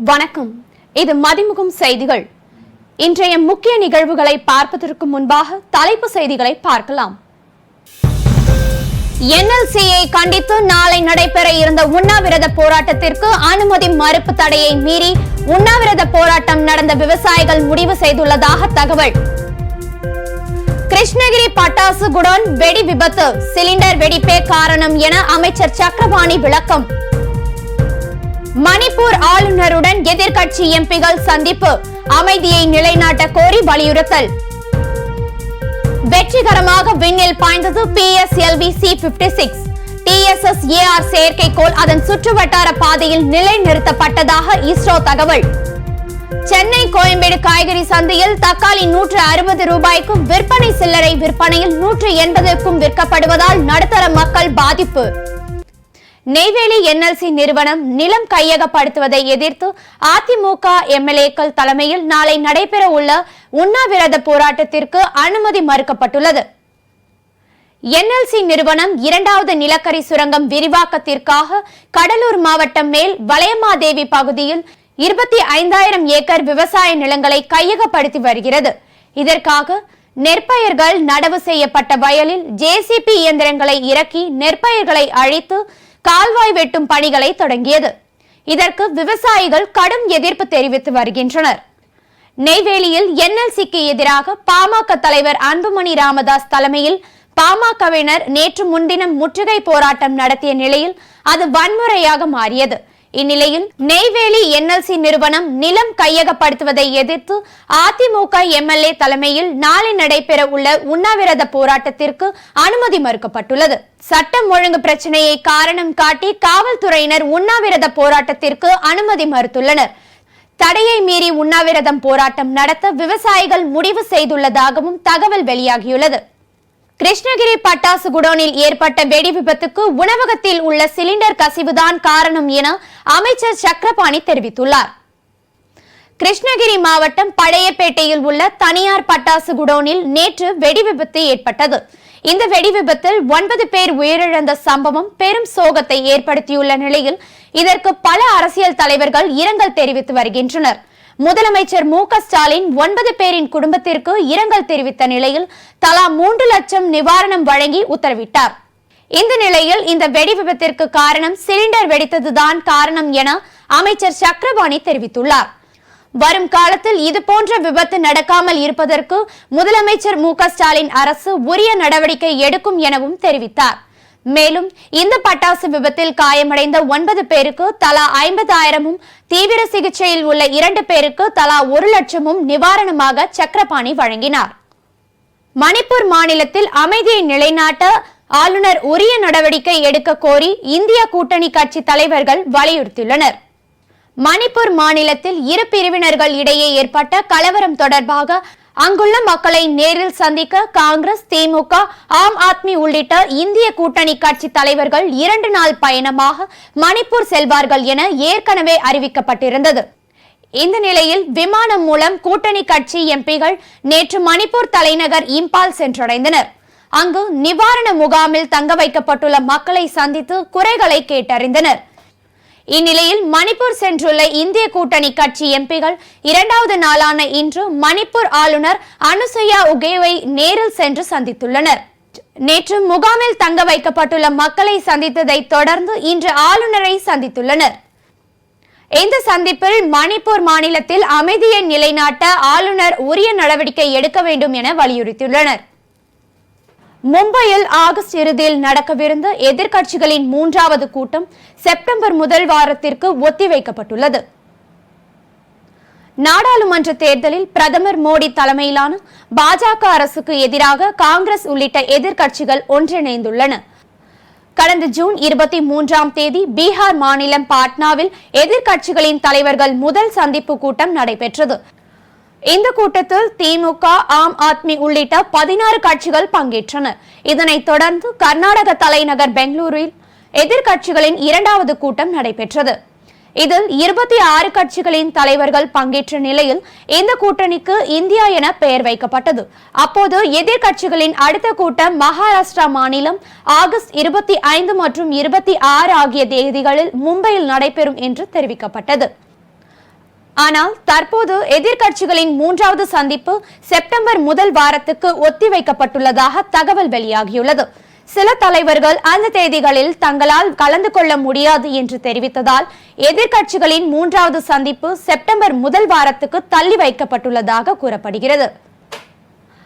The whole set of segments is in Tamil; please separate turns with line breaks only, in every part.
வணக்கம். இது மதிமுகம் செய்திகள். இன்றைய முக்கிய நிகழ்வுகளை பார்ப்பதற்கு முன்பாக தலைப்பு செய்திகளை பார்க்கலாம். NLCயை கண்டித்து நாளை நடைபெற இருந்த உண்ணாவிரத போராட்டத்திற்கு அனுமதி மறுப்பு தடையை மீறி உண்ணாவிரத போராட்டம் நடந்த விவசாயிகள் முடிவு செய்துள்ளதாக தகவல். கிருஷ்ணகிரி பட்டாசு குடோன் வெடி விபத்து, சிலிண்டர் வெடிப்பே காரணம் என அமைச்சர் சக்கரபாணி விளக்கம். மணிப்பூர் ஆளுநருடன் எதிர்க்கட்சி எம்பிகள் சந்திப்பு, அமைதியை நிலைநாட்ட கோரி வலியுறுத்தல். வெற்றிகரமாக விண்ணில் பாய்ந்தது PSLV C-56. TSS-AR செயற்கைக்கோள் அதன் சுற்றுவட்டார பாதையில் நிலைநிறுத்தப்பட்டதாக இஸ்ரோ தகவல். சென்னை கோயம்பேடு காய்கறி சந்தையில் தக்காளி 160 ரூபாய்க்கும் விற்பனை, சில்லறை விற்பனையில் 180க்கும் விற்கப்படுவதால் நடுத்தர மக்கள் பாதிப்பு. நெய்வேலி NLC நிறுவனம் நிலம் கையகப்படுத்துவதை எதிர்த்து அதிமுக MLAக்கள் தலைமையில் நாளை நடைபெற உள்ள உண்ணாவிரத போராட்டத்திற்கு அனுமதி மறுக்கப்பட்டுள்ளது. NLC நிறுவனம் 2வது நிலக்கரி சுரங்கம் விரிவாக்கத்திற்காக கடலூர் மாவட்டம் மேல் வளையமாதேவி பகுதியில் 25,000 ஏக்கர் விவசாய நிலங்களை கையகப்படுத்தி வருகிறது. இதற்காக நெற்பயிர்கள் நடவு செய்யப்பட்ட வயலில் JCB இயந்திரங்களை இறக்கி நெற்பயிர்களை அழித்து கால்வாய் வெட்டும் பணிகளை தொடங்கியது. இதற்கு விவசாயிகள் கடும் எதிர்ப்பு தெரிவித்து வருகின்றனர். நெய்வேலியில் NLCக்கு எதிராக பாமக தலைவர் அன்புமணி ராமதாஸ் தலைமையில் பாமகவினர் நேற்று முன்தினம் முற்றுகை போராட்டம் நடத்திய நிலையில் அது வன்முறையாக மாறியது. இந்நிலையில் நெய்வேலி NLC நிறுவனம் நிலம் கையகப்படுத்துவதை எதிர்த்து அதிமுக MLA தலைமையில் நாளை நடைபெற உள்ள உண்ணாவிரத போராட்டத்திற்கு அனுமதி மறுக்கப்பட்டுள்ளது. சட்டம் ஒழுங்கு பிரச்சனையை காரணம் காட்டி காவல்துறையினர் உண்ணாவிரத போராட்டத்திற்கு அனுமதி மறுத்துள்ளனர். தடையை மீறி உண்ணாவிரதம் போராட்டம் நடத்த விவசாயிகள் முடிவு செய்துள்ளதாகவும் தகவல் வெளியாகியுள்ளது. கிருஷ்ணகிரி பட்டாசு குடோனில் ஏற்பட்ட வெடி விபத்துக்கு உணவகத்தில் உள்ள சிலிண்டர் கசிவுதான் காரணம் என அமைச்சர் சக்கரபாணி தெரிவித்துள்ளார். கிருஷ்ணகிரி மாவட்டம் பழையப்பேட்டையில் உள்ள தனியார் பட்டாசு குடோனில் நேற்று வெடி விபத்து ஏற்பட்டது. இந்த வெடி விபத்தில் 9 பேர் உயிரிழந்த சம்பவம் பெரும் சோகத்தை ஏற்படுத்தியுள்ள நிலையில் இதற்கு பல அரசியல் தலைவர்கள் இரங்கல் தெரிவித்து வருகின்றனர். முதலமைச்சர் MK ஸ்டாலின் 9 பேரின் குடும்பத்திற்கு இரங்கல் தெரிவித்த நிலையில் தலா 3 லட்சம் நிவாரணம் வழங்கி உத்தரவிட்டார். இந்த நிலையில் இந்த வெடி விபத்திற்கு காரணம் சிலிண்டர் வெடித்ததுதான் காரணம் என அமைச்சர் சக்கரபாணி தெரிவித்துள்ளார். வரும் காலத்தில் இதுபோன்ற விபத்து நடக்காமல் இருப்பதற்கு முதலமைச்சர் MK ஸ்டாலின் அரசு உரிய நடவடிக்கை எடுக்கும் எனவும் தெரிவித்தார். மேலும் இந்த பட்டாசு விபத்தில் காயமடைந்த 9 பேருக்கு தலா 50,000, தீவிர சிகிச்சையில் உள்ள 2 பேருக்கு தலா 1 லட்சமும் நிவாரணமாக சக்கரபாணி வழங்கினார். மணிப்பூர் மாநிலத்தில் அமைதியை நிலைநாட்ட ஆளுநர் உரிய நடவடிக்கை எடுக்க கோரி இந்திய கூட்டணி கட்சி தலைவர்கள் வலியுறுத்தியுள்ளனர். மணிப்பூர் மாநிலத்தில் இரு பிரிவினர்கள் இடையே ஏற்பட்ட கலவரம் தொடர்பாக அங்குள்ள மக்களை நேரில் சந்திக்க காங்கிரஸ், திமுக, ஆம் ஆத்மி உள்ளிட்ட இந்திய கூட்டணி கட்சி தலைவர்கள் 2 நாள் பயணமாக மணிப்பூர் செல்வார்கள் என ஏற்கனவே அறிவிக்கப்பட்டிருந்தது. இந்த நிலையில் விமானம் மூலம் கூட்டணி கட்சி எம்பிகள் நேற்று மணிப்பூர் தலைநகர் இம்பால் சென்றடைந்தனர். அங்கு நிவாரண முகாமில் தங்க வைக்கப்பட்டுள்ள மக்களை சந்தித்து குறைகளை கேட்டறிந்தனர். இந்நிலையில் மணிப்பூர் சென்றுள்ள இந்திய கூட்டணி கட்சி எம்பிகள் 2வது நாளான இன்று மணிப்பூர் ஆளுநர் அனுசுயா உகேவை நேரில் சென்று சந்தித்துள்ளனர். நேற்று முகாமில் தங்க வைக்கப்பட்டுள்ள மக்களை சந்தித்ததை தொடர்ந்து இன்று ஆளுநரை சந்தித்துள்ளனர். இந்த சந்திப்பில் மணிப்பூர் மாநிலத்தில் அமைதியை நிலைநாட்ட ஆளுநர் உரிய நடவடிக்கை எடுக்க வேண்டும் என வலியுறுத்தியுள்ளனர். மும்பையில் ஆகஸ்ட் இறுதியில் நடக்கவிருந்த எதிர்க்கட்சிகளின் 3வது கூட்டம் செப்டம்பர் முதல் வாரத்திற்கு ஒத்திவைக்கப்பட்டுள்ளது. நாடாளுமன்ற தேர்தலில் பிரதமர் மோடி தலைமையிலான பாஜக அரசுக்கு எதிராக காங்கிரஸ் உள்ளிட்ட எதிர்க்கட்சிகள் ஒன்றிணைந்துள்ளன. கடந்த ஜூன் 23ஆம் தேதி பீகார் மாநிலம் பாட்னாவில் எதிர்க்கட்சிகளின் தலைவர்கள் முதல் சந்திப்பு கூட்டம் நடைபெற்றது. இந்த கூட்டத்தில் திமுக, ஆம் ஆத்மி உள்ளிட்ட 16 கட்சிகள் பங்கேற்றன. இதனைத் தொடர்ந்து கர்நாடக தலைநகர் பெங்களூரில் எதிர்க்கட்சிகளின் 2வது கூட்டம் நடைபெற்றது. இதில் 26 கட்சிகளின் தலைவர்கள் பங்கேற்ற நிலையில் இந்த கூட்டணிக்கு இந்தியா என பெயர் வைக்கப்பட்டது. அப்போது எதிர்க்கட்சிகளின் அடுத்த கூட்டம் மகாராஷ்டிரா மாநிலம் ஆகஸ்ட் 25 மற்றும் 26 ஆகிய தேதிகளில் மும்பையில் நடைபெறும் என்று தெரிவிக்கப்பட்டது. ஆனால் தற்போது எதிர்க்கட்சிகளின் மூன்றாவது சந்திப்பு செப்டம்பர் முதல் வாரத்துக்கு ஒத்திவைக்கப்பட்டுள்ளதாக தகவல் வெளியாகியுள்ளது. சில தலைவர்கள் அந்த தேதிகளில் தங்களால் கலந்து கொள்ள முடியாது என்று தெரிவித்ததால் எதிர்க்கட்சிகளின் மூன்றாவது சந்திப்பு செப்டம்பர் முதல் வாரத்துக்கு தள்ளி வைக்கப்பட்டுள்ளதாக கூறப்படுகிறது.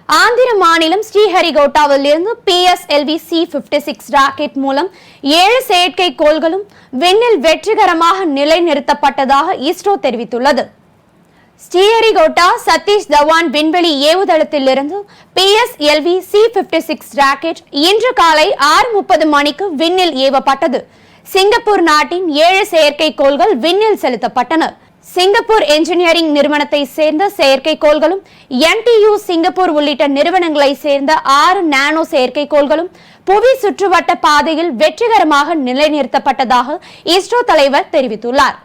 ஆந்திர மாநிலம் ஸ்ரீஹரிகோட்டாவில் இருந்து PSLV C-56 ராக்கெட் மூலம் 7 செயற்கைக்கோள்களும் விண்ணில் வெற்றிகரமாக நிலைநிறுத்தப்பட்டதாக இஸ்ரோ தெரிவித்துள்ளது. ஸ்ரீஹரிகோட்டா சதீஷ் தவான் விண்வெளி ஏவுதளத்திலிருந்து PSLV C-56 ராக்கெட் இன்று காலை 6:30 மணிக்கு விண்ணில் ஏவப்பட்டது. சிங்கப்பூர் நாட்டின் 7 செயற்கைக்கோள்கள் விண்ணில் செலுத்தப்பட்டன. சிங்கப்பூர் என்ஜினியரிங் நிறுவனத்தை சேர்ந்த செயற்கைக்கோள்களும் NTU சிங்கப்பூர் உள்ளிட்ட நிறுவனங்களை சேர்ந்த 6 நானோ செயற்கைக்கோள்களும் புவி சுற்றுவட்ட பாதையில் வெற்றிகரமாக நிலைநிறுத்தப்பட்டதாக இஸ்ரோ தலைவர் தெரிவித்துள்ளார்.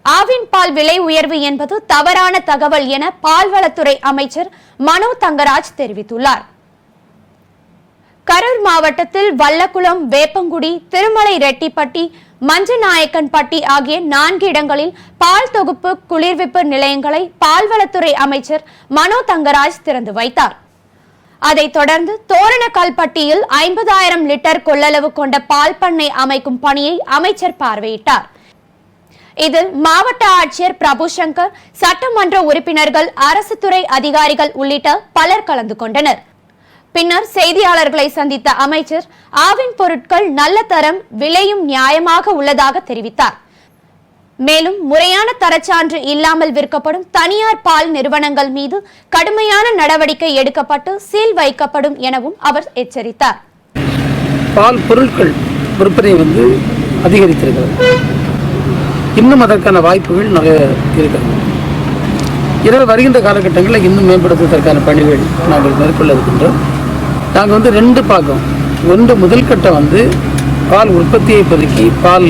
ஆவின் பால் விலை உயர்வு என்பது தவறான தகவல் என பால்வளத்துறை அமைச்சர் மனோ தங்கராஜ் தெரிவித்துள்ளார். கரூர் மாவட்டத்தில் வல்லக்குளம், வேப்பங்குடி, திருமலை ரெட்டிப்பட்டி, மஞ்சநாயக்கன்பட்டி ஆகிய 4 இடங்களில் பால் தொகுப்பு குளிர்விப்பு நிலையங்களை பால்வளத்துறை அமைச்சர் மனோ தங்கராஜ் திறந்து வைத்தார். அதைத் தொடர்ந்து தோரணக்கல்பட்டியில் 50,000 லிட்டர் கொள்ளளவு கொண்ட பால் பண்ணை அமைக்கும் பணியை அமைச்சர் பார்வையிட்டார். இதில் மாவட்ட ஆட்சியர் பிரபு சங்கர், சட்டமன்ற உறுப்பினர்கள், அரசு துறை அதிகாரிகள் உள்ளிட்ட பலர் கலந்து கொண்டனர். பின்னர் செய்தியாளர்களை சந்தித்த அமைச்சர் ஆவின் பொருட்கள் நல்ல தரம், விலையும் நியாயமாக உள்ளதாக தெரிவித்தார். மேலும் முறையான தரச்சான்று இல்லாமல் விற்கப்படும் தனியார் பால் நிறுவனங்கள் மீது கடுமையான நடவடிக்கை எடுக்கப்பட்டு சீல் வைக்கப்படும் எனவும் அவர் எச்சரித்தார்.
பால் பொருட்கள் விற்பனை அதிகரித்திருக்கிறது. இன்னும் அதற்கான வாய்ப்புகள் நிறைய இருக்கிறது. இரவு வருகின்ற காலகட்டங்களில் இன்னும் மேம்படுத்துவதற்கான பணிகள் நாங்கள் மேற்கொள்ள இருக்கின்றோம். நாங்கள் 2 பார்க்கோம். ஒன்று, முதல் கட்டம் பால் உற்பத்தியை பெருக்கி பால்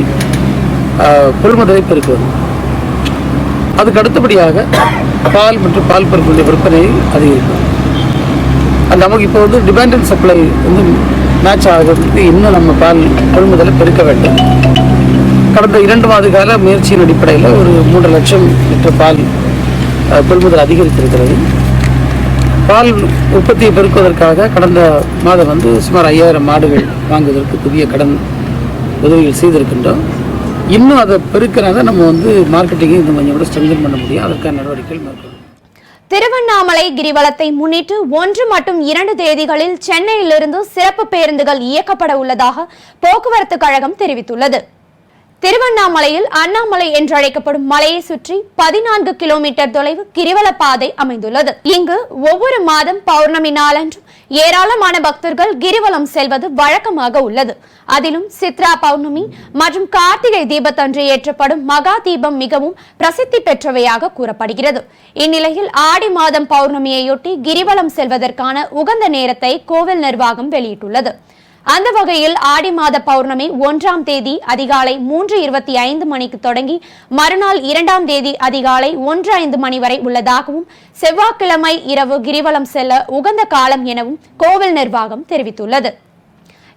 கொள்முதலை பெருக்குவது. அதுக்கு அடுத்தபடியாக பால் மற்றும் பால் பொருட்களுடைய விற்பனையை அதிகரிக்கும். அது நமக்கு இப்போ டிமாண்ட் அண்ட் சப்ளை மேட்ச் ஆகிறதுக்கு இன்னும் நம்ம பால் கொள்முதலை பெருக்க வேண்டும். கடந்த 2 மாத கால முயற்சியின் அடிப்படையில் ஒரு 3 லட்சம் லிட்டர் பால் கொள்முதல் அதிகரித்திருக்கிறது. பால் உற்பத்தியை பெருக்குவதற்காக கடந்த மாதம் சுமார் 5000 மாடுகள் வாங்குவதற்கு புதிய கடன் உதவிகள் செய்திருக்கின்றோம். இன்னும் அதை பெருக்கிறத நம்ம மார்க்கெட்டிங்கை இன்னும் கொஞ்சம் கூட ஸ்ட்ரெங்தன் பண்ண முடியும். அதற்கான நடவடிக்கைகள் மேற்கொள்ளும்.
திருவண்ணாமலை கிரிவலத்தை முன்னிட்டு 1 மற்றும் 2 தேதிகளில் சென்னையிலிருந்து சிறப்பு பேருந்துகள் இயக்கப்பட உள்ளதாக போக்குவரத்து கழகம் தெரிவித்துள்ளது. திருவண்ணாமலையில் அண்ணாமலை என்றழைக்கப்படும் மலையை சுற்றி 14 கிலோமீட்டர் தொலைவு கிரிவல பாதை அமைந்துள்ளது. இங்கு ஒவ்வொரு மாதம் பௌர்ணமி நாளன்று ஏராளமான பக்தர்கள் கிரிவலம் செல்வது வழக்கமாக உள்ளது. அதிலும் சித்ரா பௌர்ணமி மற்றும் கார்த்திகை தீபத்தன்று ஏற்றப்படும் மகா தீபம் மிகவும் பிரசித்தி பெற்றவையாக கூறப்படுகிறது. இந்நிலையில் ஆடி மாதம் பௌர்ணமியையொட்டி கிரிவலம் செல்வதற்கான உகந்த நேரத்தை கோவில் நிர்வாகம் வெளியிட்டுள்ளது. அந்த வகையில் ஆடி மாத பௌர்ணமி 1ஆம் தேதி அதிகாலை 3:25 மணிக்கு தொடங்கி மறுநாள் 2ஆம் தேதி அதிகாலை 1:05 மணி வரை உள்ளதாகவும், செவ்வாய்க்கிழமை இரவு கிரிவலம் செல்ல உகந்த காலம் எனவும் கோவில் நிர்வாகம் தெரிவித்துள்ளது.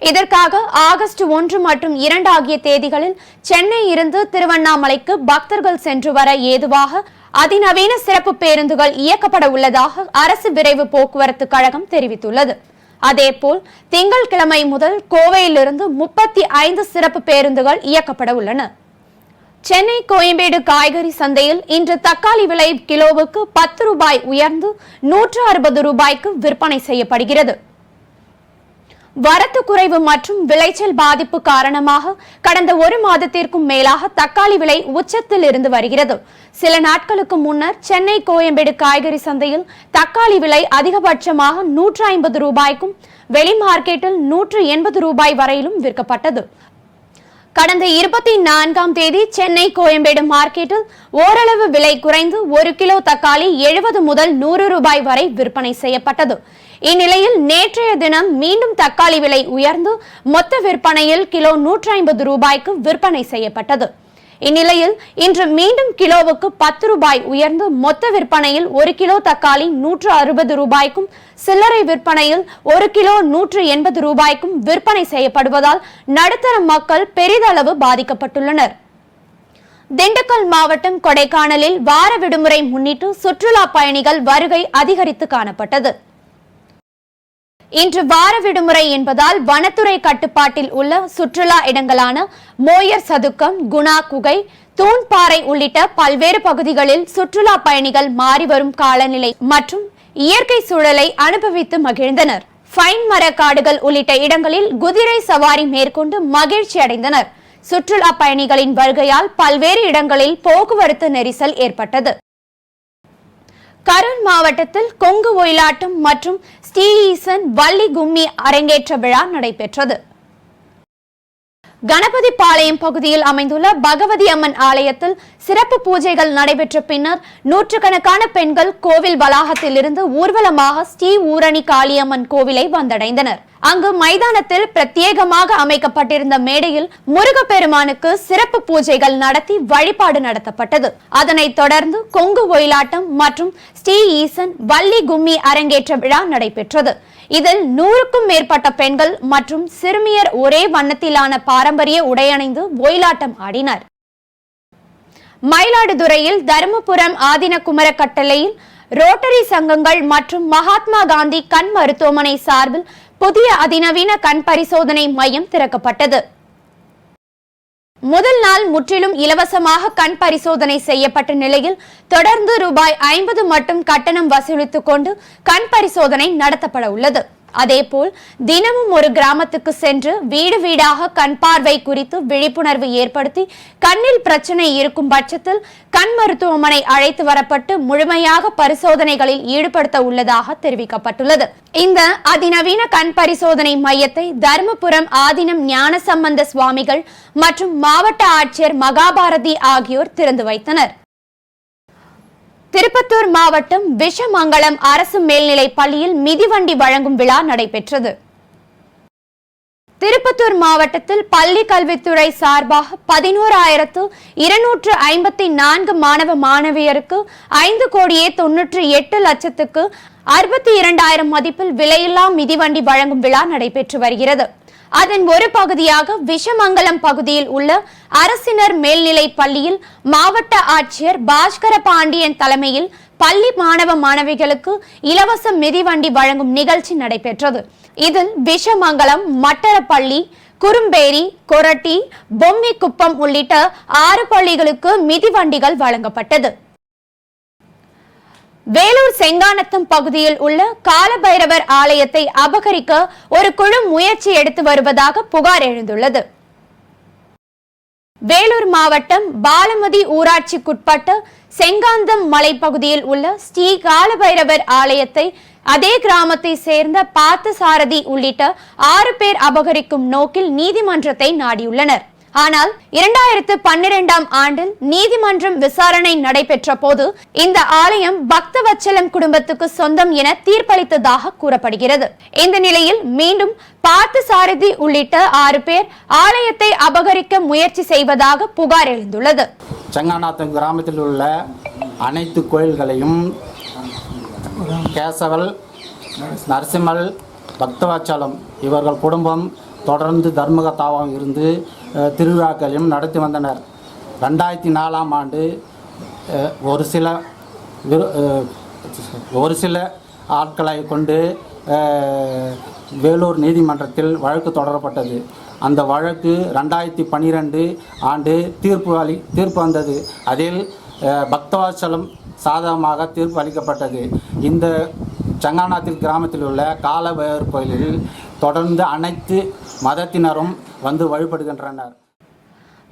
இதற்காக ஆகஸ்ட் 1 மற்றும் 2 ஆகிய தேதிகளில் சென்னை இருந்து திருவண்ணாமலைக்கு பக்தர்கள் சென்று வர ஏதுவாக அதிநவீன சிறப்பு பேருந்துகள் இயக்கப்பட உள்ளதாக அரசு விரைவு போக்குவரத்து கழகம் தெரிவித்துள்ளது. அதேபோல் திங்கட்கிழமை முதல் கோவையிலிருந்து 35 சிறப்பு பேருந்துகள் இயக்கப்பட உள்ளன. சென்னை கோயம்பேடு காய்கறி சந்தையில் இன்று தக்காளி விலை கிலோவுக்கு 10 ரூபாய் உயர்ந்து 160 ரூபாய்க்கு விற்பனை செய்யப்படுகிறது. வரத்து குறைவு மற்றும் விளைச்சல் பாதிப்பு காரணமாக கடந்த 1 மாதத்திற்கும் மேலாக தக்காளி விலை உச்சத்தில் இருந்து வருகிறது. சில நாட்களுக்கு முன்னர் சென்னை கோயம்பேடு காய்கறி சந்தையில் தக்காளி விலை அதிகபட்சமாக 150 ரூபாய்க்கும் வெளி மார்க்கெட்டில் 180 ரூபாய் வரையிலும் விற்கப்பட்டது. கடந்த 24ஆம் தேதி சென்னை கோயம்பேடு மார்க்கெட்டில் ஓரளவு விலை குறைந்து 1 கிலோ தக்காளி 70 முதல் 100 ரூபாய் வரை விற்பனை செய்யப்பட்டது. இந்நிலையில் நேற்றைய தினம் மீண்டும் தக்காளி விலை உயர்ந்து மொத்த விற்பனையில் கிலோ 150 ரூபாய்க்கு விற்பனை செய்யப்பட்டது. இந்நிலையில் இன்று மீண்டும் கிலோவுக்கு 10 ரூபாய் உயர்ந்து மொத்த விற்பனையில் 1 கிலோ தக்காளி 160 ரூபாய்க்கும் சில்லறை விற்பனையில் 1 கிலோ 180 ரூபாய்க்கும் விற்பனை செய்யப்படுவதால் நடுத்தர மக்கள் பெரிதளவு பாதிக்கப்பட்டுள்ளனர். திண்டுக்கல் மாவட்டம் கொடைக்கானலில் வார விடுமுறை முன்னிட்டு சுற்றுலா பயணிகள் வருகை அதிகரித்து காணப்பட்டது. இன்று வார விடுமுறை என்பதால் வனத்துறை கட்டுப்பாட்டில் உள்ள சுற்றுலா இடங்களான மோயர் சதுக்கம், குணா குகை, தூண்பாறை உள்ளிட்ட பல்வேறு பகுதிகளில் சுற்றுலா பயணிகள் மாறிவரும் காலநிலை மற்றும் இயற்கை சூழலை அனுபவித்து மகிழ்ந்தனர். ஃபைன் மரக்காடுகள் உள்ளிட்ட இடங்களில் குதிரை சவாரி மேற்கொண்டு மகிழ்ச்சி அடைந்தனர். சுற்றுலா பயணிகளின் வருகையால் பல்வேறு இடங்களில் போக்குவரத்து நெரிசல் ஏற்பட்டது. கரூர் மாவட்டத்தில் கொங்கு ஒயிலாட்டம் மற்றும் ஸ்ரீ ஈசன் வள்ளி கும்மி அரங்கேற்ற விழா நடைபெற்றது. கணபதிபாளையம் பகுதியில் அமைந்துள்ள பகவதி அம்மன் ஆலயத்தில் சிறப்பு பூஜைகள் நடைபெற்ற பின்னர் நூற்றுக்கணக்கான பெண்கள் கோவில் வளாகத்தில் இருந்து ஊர்வலமாக ஸ்ரீ ஊரணி காளியம்மன் கோவிலை வந்தடைந்தனர். அங்கு மைதானத்தில் பிரத்யேகமாக அமைக்கப்பட்டிருந்த மேடையில் முருகப்பெருமானுக்கு சிறப்பு பூஜைகள் நடத்தி வழிபாடு நடத்தப்பட்டது. அதனைத் தொடர்ந்து கொங்கு ஒயிலாட்டம் மற்றும் ஸ்ரீ ஈசன் வள்ளி கும்மி அரங்கேற்ற விழா நடைபெற்றது. இதில் 100க்கும் மேற்பட்ட பெண்கள் மற்றும் சிறுமியர் ஒரே வண்ணத்திலான பாரம்பரிய உடையணிந்து ஒயிலாட்டம் ஆடினர். மயிலாடுதுறையில் தருமபுரம் ஆதின குமர கட்டளையில் ரோட்டரி சங்கங்கள் மற்றும் மகாத்மா காந்தி கண் மருத்துவமனை சார்பில் புதிய அதிநவீன கண் பரிசோதனை மையம் திறக்கப்பட்டது. முதல் நாள் முற்றிலும் இலவசமாக கண் பரிசோதனை செய்யப்பட்ட நிலையில் தொடர்ந்து ரூபாய் 50 மட்டும் கட்டணம் வசூலித்துக் கொண்டு கண் பரிசோதனை நடத்தப்பட உள்ளது. அதேபோல் தினமும் ஒரு கிராமத்துக்கு சென்று வீடு வீடாக கண் பார்வை குறித்து விழிப்புணர்வு ஏற்படுத்தி கண்ணில் பிரச்சனை இருக்கும் பட்சத்தில் கண் மருத்துவமனை அழைத்து வரப்பட்டு முழுமையாக பரிசோதனைகளில் ஈடுபடுத்த உள்ளதாக தெரிவிக்கப்பட்டுள்ளது. இந்த அதிநவீன கண் பரிசோதனை மையத்தை தருமபுரம் ஆதீனம் ஞானசம்பந்த சுவாமிகள் மற்றும் மாவட்ட ஆட்சியர் மகாபாரதி ஆகியோர் திறந்து வைத்தனர். திருப்பத்தூர் மாவட்டம் விஷமங்கலம் அரசு மேல்நிலைப் பள்ளியில் மிதிவண்டி வழங்கும் விழா நடைபெற்றது. திருப்பத்தூர் மாவட்டத்தில் பள்ளி கல்வித்துறை சார்பாக 11,254 மாணவ மாணவியருக்கு 5,98,00,000க்கு 62,000 மதிப்பில் விலையில்லா மிதிவண்டி வழங்கும் விழா நடைபெற்று வருகிறது. அதன் ஒரு பகுதியாக விஷமங்கலம் பகுதியில் உள்ள அரசினர் மேல்நிலைப் பள்ளியில் மாவட்ட ஆட்சியர் பாஸ்கர பாண்டியன் தலைமையில் பள்ளி மாணவ மாணவிகளுக்கு இலவச மிதிவண்டி வழங்கும் நிகழ்ச்சி நடைபெற்றது. இதில் விஷமங்கலம், மட்டரப்பள்ளி, குறும்பேரி, கொரட்டி, பொம்மிக்குப்பம் உள்ளிட்ட 6 பள்ளிகளுக்கு மிதிவண்டிகள் வழங்கப்பட்டது. வேலூர் செங்கானத்தம் பகுதியில் உள்ள காலபைரவர் ஆலயத்தை அபகரிக்க ஒரு குழு முயற்சி எடுத்து வருவதாக புகார் எழுந்துள்ளது. வேலூர் மாவட்டம் பாலமதி ஊராட்சிக்குட்பட்ட செங்காந்தம் மலைப்பகுதியில் உள்ள ஸ்ரீ காலபைரவர் ஆலயத்தை அதே கிராமத்தை சேர்ந்த பார்த்தசாரதி உள்ளிட்ட 6 பேர் அபகரிக்கும் நோக்கில் நீதிமன்றத்தை நாடியுள்ளனர். ஆனால் 2012ஆம் ஆண்டில் நீதிமன்றம் விசாரணை நடைபெற்ற போது இந்த ஆலயம் பக்தவச்சலம் குடும்பத்துக்கு சொந்தம் என தீர்ப்பளித்ததாக கூறப்படுகிறது. இந்த நிலையில் மீண்டும் பார்த்தசாரதி உள்ளிட்ட 6 பேர் ஆலயத்தை அபகரிக்க முயற்சி செய்வதாக புகார் எழுந்துள்ளது.
செங்கானாத்தம் கிராமத்தில் உள்ள அனைத்து கோயில்களையும் கேசவல், நரசிம்மல், பக்தவச்சலம் இவர்கள் குடும்பம் தொடர்ந்து தர்மக தாவம் இருந்து திருவிழாக்களையும் நடத்தி வந்தனர். 2004ஆம் ஆண்டு ஒரு சில ஆட்களை கொண்டு வேலூர் நீதிமன்றத்தில் வழக்கு தொடரப்பட்டது. அந்த வழக்கு 2012 ஆண்டு தீர்ப்பு வந்தது. அதில் பக்தவாச்சலம் சாதகமாக தீர்ப்பு அளிக்கப்பட்டது. இந்த செங்கானாத்தில் கிராமத்தில் உள்ள காலபைரவர் கோயிலில் தொடர்ந்து அனைத்து மதத்தினரும் வந்து வழிபடுகின்றனர்.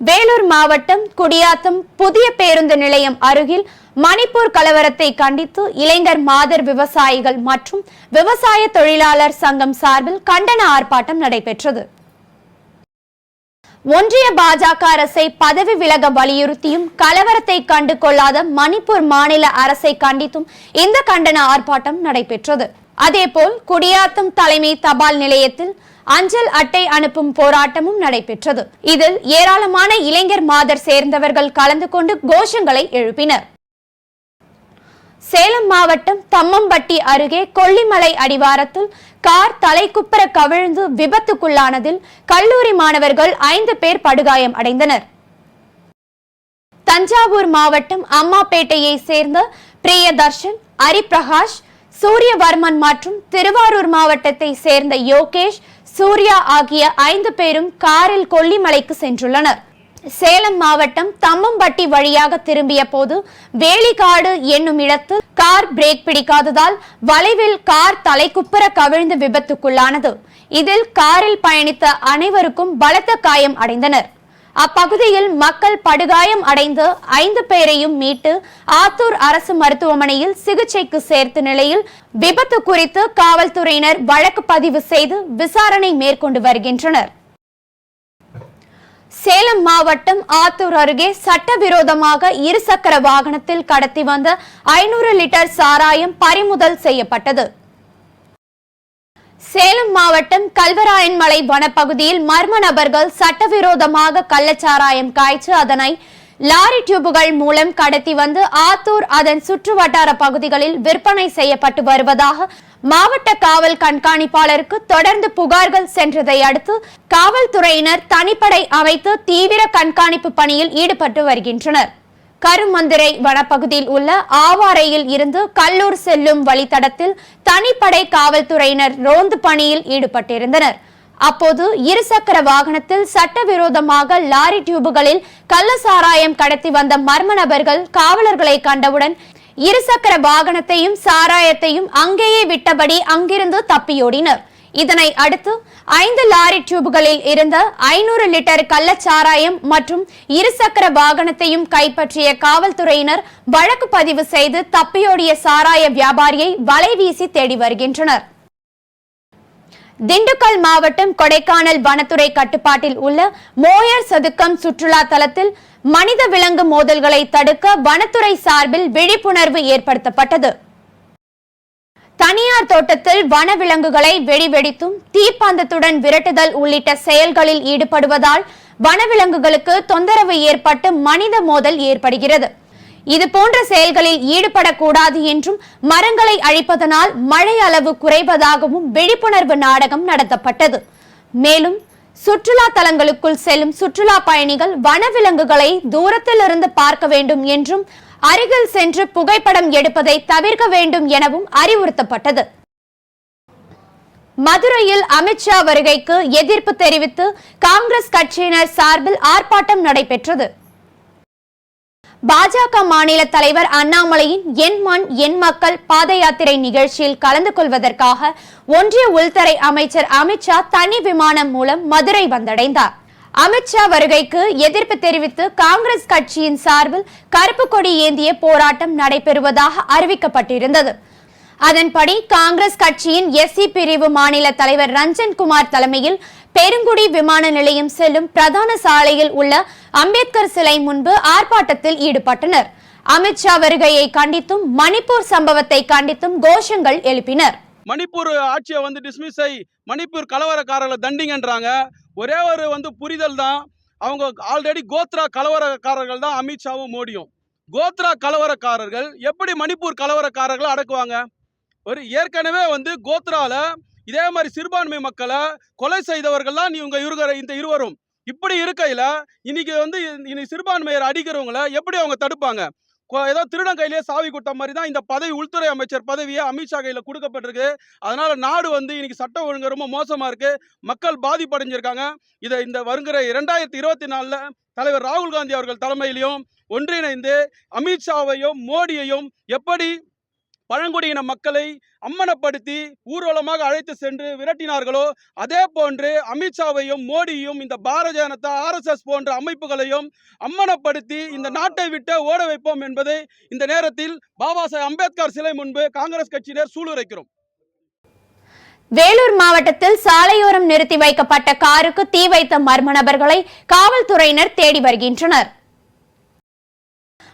வேலூர் மாவட்டம் குடியாத்தம் புதிய பேருந்து நிலையம் அருகில் மணிப்பூர் கலவரத்தை கண்டித்து இளைஞர் மாதர் விவசாயிகள் மற்றும் விவசாய தொழிலாளர் சங்கம் சார்பில் கண்டன ஆர்ப்பாட்டம் நடைபெற்றது. ஒன்றிய பாஜக அரசை பதவி விலக வலியுறுத்தியும் கலவரத்தை கண்டு கொள்ளாத மணிப்பூர் மாநில அரசை கண்டித்தும் இந்த கண்டன ஆர்ப்பாட்டம் நடைபெற்றது. அதேபோல் குடியாத்தம் தலைமை தபால் நிலையத்தில் அஞ்சல் அட்டை அனுப்பும் போராட்டமும் நடைபெற்றது. இதில் ஏராளமான இளைஞர் மாதர் சேர்ந்தவர்கள் கலந்து கொண்டு கோஷங்களை எழுப்பினர். சேலம் மாவட்டம் தம்மம்பட்டி அருகே கொல்லிமலை அடிவாரத்தில் கார் தலைக்குப்புற கவிழ்ந்து விபத்துக்குள்ளானதில் கல்லூரி மாணவர்கள் 5 பேர் படுகாயம் அடைந்தனர். தஞ்சாவூர் மாவட்டம் அம்மாப்பேட்டையை சேர்ந்த பிரியதர்ஷன், ஹரிபிரகாஷ், சூரியவர்மன் மற்றும் திருவாரூர் மாவட்டத்தை சேர்ந்த யோகேஷ், சூர்யா ஆகிய 5 பேரும் காரில் கொல்லிமலைக்கு சென்றுள்ளனர். சேலம் மாவட்டம் தம்மம்பட்டி வழியாக திரும்பிய போது வேலிக்காடு என்னும் இடத்தில் கார் பிரேக் பிடிக்காததால் வளைவில் கார் தலைக்குப்புற கவிழ்ந்து விபத்துக்குள்ளானது. இதில் காரில் பயணித்த அனைவருக்கும் பலத்த காயம் அடைந்தனர். அப்பகுதியில் மக்கள் படுகாயம் அடைந்து 5 பேரையும் மீட்டு ஆத்தூர் அரசு மருத்துவமனையில் சிகிச்சைக்கு சேர்த்த நிலையில் விபத்து குறித்து காவல்துறையினர் வழக்கு பதிவு செய்து விசாரணை மேற்கொண்டு வருகின்றனர். சேலம் மாவட்டம் ஆத்தூர் அருகே சட்டவிரோதமாக இருசக்கர வாகனத்தில் கடத்தி வந்த 500 லிட்டர் சாராயம் பறிமுதல் செய்யப்பட்டது. சேலம் மாவட்டம் கல்வராயன்மலை வனப்பகுதியில் மர்ம நபர்கள் சட்டவிரோதமாக கள்ளச்சாராயம் காய்ச்சி அதனை லாரி டியூபுகள் மூலம் கடத்தி வந்து ஆத்தூர் அதன் சுற்றுவட்டார பகுதிகளில் விற்பனை செய்யப்பட்டு வருவதாக மாவட்ட காவல் கண்காணிப்பாளருக்கு தொடர்ந்து புகார்கள் சென்றதை அடுத்து காவல்துறையினர் தனிப்படை அமைத்து தீவிர கண்காணிப்பு பணியில் ஈடுபட்டு வருகின்றனர். கருமந்திரை வனப்பகுதியில் உள்ள ஆவாரையில் இருந்து கல்லூர் செல்லும் வழித்தடத்தில் தனிப்படை காவல்துறையினர் ரோந்து பணியில் ஈடுபட்டிருந்தனர். அப்போது இருசக்கர வாகனத்தில் சட்டவிரோதமாக லாரி டியூபுகளில் கள்ளசாராயம் கடத்தி வந்த மர்ம நபர்கள் காவலர்களை கண்டவுடன் இருசக்கர வாகனத்தையும் சாராயத்தையும் அங்கேயே விட்டபடி அங்கிருந்து தப்பியோடினர். இதனை அடுத்து 5 லாரி டியூபுகளில் இருந்த 500 லிட்டர் கள்ளச்சாராயம் மற்றும் இருசக்கர வாகனத்தையும் கைப்பற்றிய காவல்துறையினர் வழக்கு பதிவு செய்து தப்பியோடிய சாராய வியாபாரியை வலைவீசி தேடி வருகின்றனர். திண்டுக்கல் மாவட்டம் கொடைக்கானல் வனத்துறை கட்டுப்பாட்டில் உள்ள மோயர் சதுக்கம் சுற்றுலா தலத்தில் மனித விலங்கு மோதல்களை தடுக்க வனத்துறை சார்பில் விழிப்புணர்வு ஏற்படுத்தப்பட்டது. தனியார் தோட்டத்தில் வனவிலங்குகளை வெடிவெடித்தும் தீப்பந்தத்துடன் விரட்டுதல் உள்ளிட்ட செயல்களில் ஈடுபடுவதால் வனவிலங்குகளுக்கு தொந்தரவு ஏற்பட்டு மனித மோதல் ஏற்படுகிறது. இதுபோன்ற செயல்களில் ஈடுபடக்கூடாது என்றும் மரங்களை அழிப்பதனால் மழை அளவு குறைவதாகவும் விழிப்புணர்வு நாடகம் நடத்தப்பட்டது. மேலும் சுற்றுலா தலங்களுக்குள் செல்லும் சுற்றுலா பயணிகள் வனவிலங்குகளை தூரத்தில் இருந்து பார்க்க வேண்டும் என்றும் அருகில் சென்று புகைப்படம் எடுப்பதை தவிர்க்க வேண்டும் எனவும் அறிவுறுத்தப்பட்டது. மதுரையில் அமித்ஷா வருகைக்கு எதிர்ப்பு தெரிவித்து காங்கிரஸ் கட்சியினர் சார்பில் ஆர்ப்பாட்டம் நடைபெற்றது. பாஜக மாநில தலைவர் அண்ணாமலையின் என் மண் என் மக்கள் பாத யாத்திரை நிகழ்ச்சியில் கலந்து கொள்வதற்காக ஒன்றிய உள்துறை அமைச்சர் அமித்ஷா தனி விமானம் மூலம் மதுரை வந்தடைந்தார். அமித்ஷா வருகைக்கு எதிர்ப்பு தெரிவித்து காங்கிரஸ் கட்சியின் சார்பில் கருப்பு கொடி ஏந்திய போராட்டம் நடைபெறுவதாக அறிவிக்கப்பட்டிருந்தது. அதன்படி காங்கிரஸ் கட்சியின் எஸ்சி பிரிவு மாநில தலைவர் ரஞ்சன் குமார் தலைமையில் பெருங்குடி விமான நிலையம் செல்லும் பிரதான சாலையில் உள்ள அம்பேத்கர் சிலை முன்பு ஆர்ப்பாட்டத்தில் ஈடுபட்டனர். அமித்ஷா வருகையை கண்டித்தும் மணிப்பூர் சம்பவத்தை கண்டித்தும் கோஷங்கள் எழுப்பினர்.
மணிப்பூர் ஆட்சியை டிஸ்மிஸ் ஆகி மணிப்பூர் கலவரக்காரர்களை தண்டிங்கன்றாங்க. ஒரே ஒரு புரிதல் தான், அவங்க ஆல்ரெடி கோத்ரா கலவரக்காரர்கள் தான் அமித்ஷாவும் மோடியும். கோத்ரா கலவரக்காரர்கள் எப்படி மணிப்பூர் கலவரக்காரர்களை அடக்குவாங்க? ஒரு ஏற்கனவே கோத்ரால இதே மாதிரி சிறுபான்மை மக்களை கொலை செய்தவர்கள் தான் இந்த இருவரும். இப்படி இருக்கையில இன்னைக்கு சிறுபான்மையர் அடிக்கிறவங்களை எப்படி அவங்க தடுப்பாங்க? ஏதோ திருடன் கையிலேயே சாவி கொடுத்த மாதிரி தான் இந்த பதவி, உள்துறை அமைச்சர் பதவியை அமித்ஷா கையில் கொடுக்கப்பட்டிருக்கு. அதனால நாடு இன்னைக்கு சட்டம் ஒழுங்கு ரொம்ப மோசமா இருக்கு, மக்கள் பாதிப்படைஞ்சிருக்காங்க. இதை இந்த வருகிற 2024 தலைவர் ராகுல் காந்தி அவர்கள் தலைமையிலையும் ஒன்றிணைந்து அமித்ஷாவையும் மோடியையும் எப்படி பழங்குடியின மக்களை அம்மனப்படுத்தி ஊர்வலமாக அழைத்து சென்று விரட்டினார்களோ அதே போன்று அமித்ஷாவையும் மோடியும் இந்த பாரதிய ஜனதா RSS போன்ற அமைப்புகளையும் அம்மனப்படுத்தி இந்த நாட்டை விட்டு ஓட வைப்போம் என்பதை இந்த நேரத்தில் பாபா சாஹேப் அம்பேத்கர் சிலை முன்பு காங்கிரஸ் கட்சியினர் சூளுரைக்கிறோம்.
வேலூர் மாவட்டத்தில் சாலையோரம் நிறுத்தி வைக்கப்பட்ட காருக்கு தீ வைத்த மர்ம நபர்களை காவல்துறையினர் தேடி வருகின்றனர்.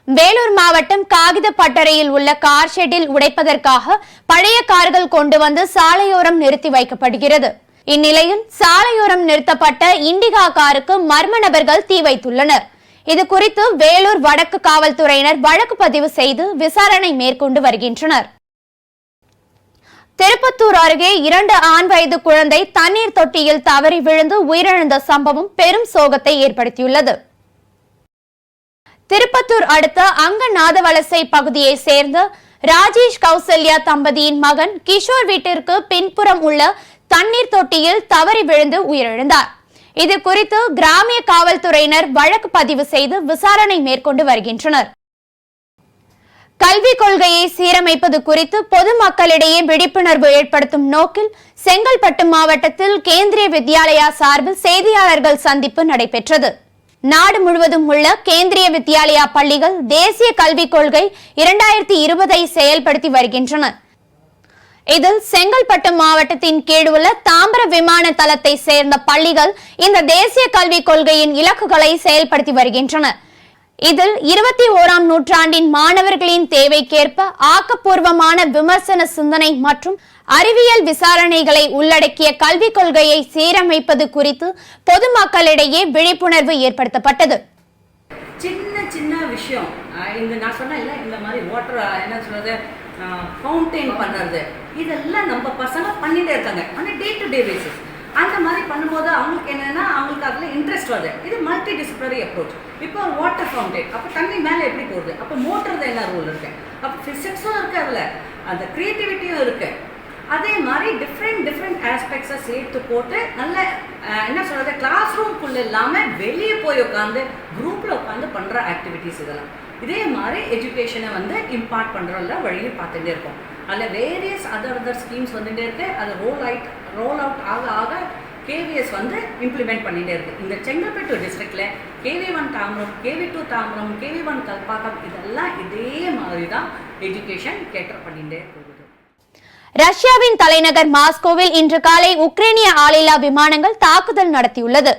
வேலூர் மாவட்டம் காகித பட்டறையில் உள்ள கார் ஷெட்டில் உடைப்பதற்காக பழைய கார்கள் கொண்டு வந்து சாலையோரம் நிறுத்தி வைக்கப்படுகிறது. இந்நிலையில் சாலையோரம் நிறுத்தப்பட்ட இண்டிகா காருக்கு மர்ம நபர்கள் தீ வைத்துள்ளனர். இது குறித்து வேலூர் வடக்கு காவல்துறையினர் வழக்கு பதிவு செய்து விசாரணை மேற்கொண்டு வருகின்றனர். திருப்பத்தூர் அருகே 2 ஆண் வயது குழந்தை தண்ணீர் தொட்டியில் தவறி விழுந்து உயிரிழந்த சம்பவம் பெரும் சோகத்தை ஏற்படுத்தியுள்ளது. திருப்பத்தூர் அடுத்த அங்கநாதவலசை பகுதியை சேர்ந்த ராஜேஷ் கௌசல்யா தம்பதியின் மகன் கிஷோர் வீட்டிற்கு பின்புறம் உள்ள தண்ணீர் தொட்டியில் தவறி விழுந்து உயிரிழந்தார். இது குறித்து கிராமிய காவல்துறையினர் வழக்கு பதிவு செய்து விசாரணை மேற்கொண்டு வருகின்றனர். கல்விக் கொள்கையை சீரமைப்பது குறித்து பொதுமக்களிடையே விழிப்புணர்வு ஏற்படுத்தும் நோக்கில் செங்கல்பட்டு மாவட்டத்தில் கேந்திரிய வித்யாலயா சார்பில் செய்தியாளர்கள் சந்திப்பு நடைபெற்றது. நாடு முழுவதும் உள்ள கேந்திரிய வித்யாலயா பள்ளிகள் தேசிய கல்விக் கொள்கை 2020 செயல்படுத்தி வருகின்றன. இதில் செங்கல்பட்டு மாவட்டத்தின் கீழ் உள்ள தாம்பர விமான தளத்தை சேர்ந்த பள்ளிகள் இந்த தேசிய கல்விக் கொள்கையின் இலக்குகளை செயல்படுத்தி வருகின்றன. இதில் 21ஆம் நூற்றாண்டின் மாணவர்களின் தேவைக்கேற்ப ஆக்கப்பூர்வமான விமர்சன சிந்தனை மற்றும் அறிவியல் விசாரணைகளை உள்ளடக்கிய கல்விக் கொள்கையை சீரமைப்பது குறித்து பொதுமக்களிடையே விழிப்புணர்வு ஏற்படுத்தப்பட்டது.
சின்ன சின்ன விஷயம் இந்த நான் சொன்னேன் இல்லை, இந்த மாதிரி வாட்டர் என்ன சொல்றது ஃபவுண்டெயின் பண்ணுறது, இதெல்லாம் நம்ம பசங்க பண்ணிகிட்டே இருக்காங்க ஆனால் டே டு டே பேசிஸ். அந்த மாதிரி பண்ணும்போது அவங்களுக்கு என்னென்னா அவங்களுக்கு அதில் இன்ட்ரெஸ்ட் வருது. இது மல்டி டிசிப்ளினரி அப்ரோச். இப்போ வாட்டர் ஃபவுண்டெயின், அப்போ தண்ணி மேலே எப்படி போகுது, அப்போ மோட்டர் தான் என்ன ரூல் இருக்குது, அப்போ ஃபிசிக்ஸும் இருக்குது, அதில் அந்த க்ரியேட்டிவிட்டியும் இருக்குது. அதே மாதிரி டிஃப்ரெண்ட் ஆஸ்பெக்ட்ஸை சேர்த்து போட்டு நல்ல என்ன சொல்கிறது கிளாஸ் ரூம்குள்ளே இல்லாமல் வெளியே போய் உட்காந்து குரூப்பில் உட்காந்து பண்ணுற ஆக்டிவிட்டீஸ் இதெல்லாம். இதே மாதிரி எஜுகேஷனை வந்து இம்பார்ட் பண்ணுறதுல வழியை பார்த்துட்டே இருக்கோம். அதில் வேரியஸ் அதர் ஸ்கீம்ஸ் வந்துகிட்டே இருக்குது. அது ரோல் அவுட் ஆக கேவிஎஸ் வந்து இம்ப்ளிமெண்ட் பண்ணிகிட்டே இருக்குது. இந்த செங்கல்பட்டு டிஸ்ட்ரிக்டில் KV1 Tambaram, KV2 Tambaram, KV1 Kalpakkam இதெல்லாம் இதே மாதிரி தான் எஜுகேஷன் கேட்டர் பண்ணிகிட்டே போகுது.
ரஷ்யாவின் தலைநகர் மாஸ்கோவில் இன்று காலை உக்ரைனிய ஆளில்லா விமானங்கள் தாக்குதல் நடத்தியுள்ளது.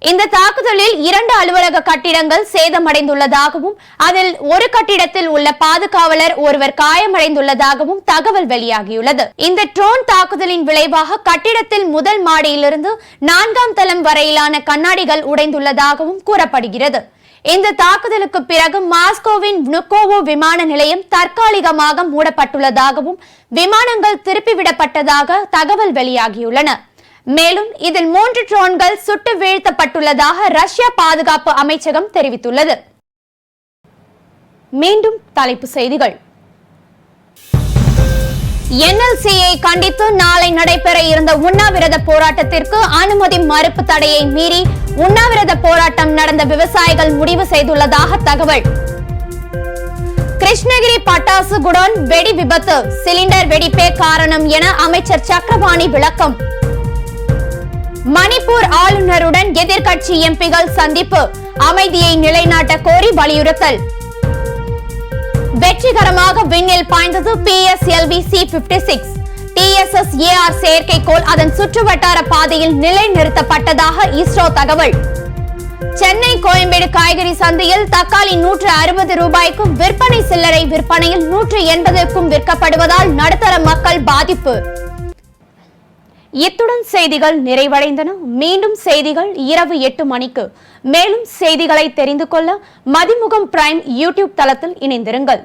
இந்த தாக்குதலில் 2 அலுவலக கட்டிடங்கள் சேதமடைந்துள்ளதாகவும் அதில் ஒரு கட்டிடத்தில் உள்ள பாதுகாவலர் ஒருவர் காயமடைந்துள்ளதாகவும் தகவல் வெளியாகியுள்ளது. இந்த ட்ரோன் தாக்குதலின் விளைவாக கட்டிடத்தில் முதல் மாடியிலிருந்து 4ஆம் தளம் வரையிலான கண்ணாடிகள் உடைந்துள்ளதாகவும் கூறப்படுகிறது. இந்த தாக்குதலுக்கு பிறகு மாஸ்கோவின் நுக்கோவோ விமான நிலையம் தற்காலிகமாக மூடப்பட்டுள்ளதாகவும் விமானங்கள் திருப்பிவிடப்பட்டதாக தகவல் வெளியாகியுள்ளன. மேலும் இதில் 3 ட்ரோன்கள் சுட்டு வீழ்த்தப்பட்டுள்ளதாக ரஷ்யா பாதுகாப்பு அமைச்சகம் தெரிவித்துள்ளது. மீண்டும் தலைப்பு செய்திகள். NLCயை கண்டித்து நாளை நடைபெற இருந்த உண்ணாவிரத போராட்டத்திற்கு அனுமதி மறுப்பு தடையை மீறி உண்ணாவிரத போராட்டம் நடந்த விவசாயிகள் முடிவு செய்துள்ளதாக தகவல். கிருஷ்ணகிரி பட்டாசு குடோன் வெடி விபத்து, சிலிண்டர் வெடிப்பே காரணம் என அமைச்சர் சக்கரபாணி விளக்கம். மணிப்பூர் ஆளுநருடன் எதிர்க்கட்சி எம்பிகள் சந்திப்பு, அமைதியை நிலைநாட்ட கோரி வலியுறுத்தல். வெற்றிகரமாக விண்ணில் பாய்ந்தது PSLV C-56. TSS AR செயற்கைக்கோள் அதன் சுற்றுவட்டார பாதையில் நிலைநிறுத்தப்பட்டதாக இஸ்ரோ தகவல். சென்னை கோயம்பேடு காய்கறி சந்தையில் தக்காளி 160 ரூபாய்க்கும் விற்பனை, சில்லறை விற்பனையில் 180க்கும் விற்கப்படுவதால் நடுத்தர மக்கள் பாதிப்பு. இத்துடன் செய்திகள் நிறைவடைந்தன. மீண்டும் செய்திகள் இரவு 8 மணிக்கு. மேலும் செய்திகளை தெரிந்து கொள்ள மதிமுகம் பிரைம் யூடியூப் தளத்தில் இணைந்திருங்கள்.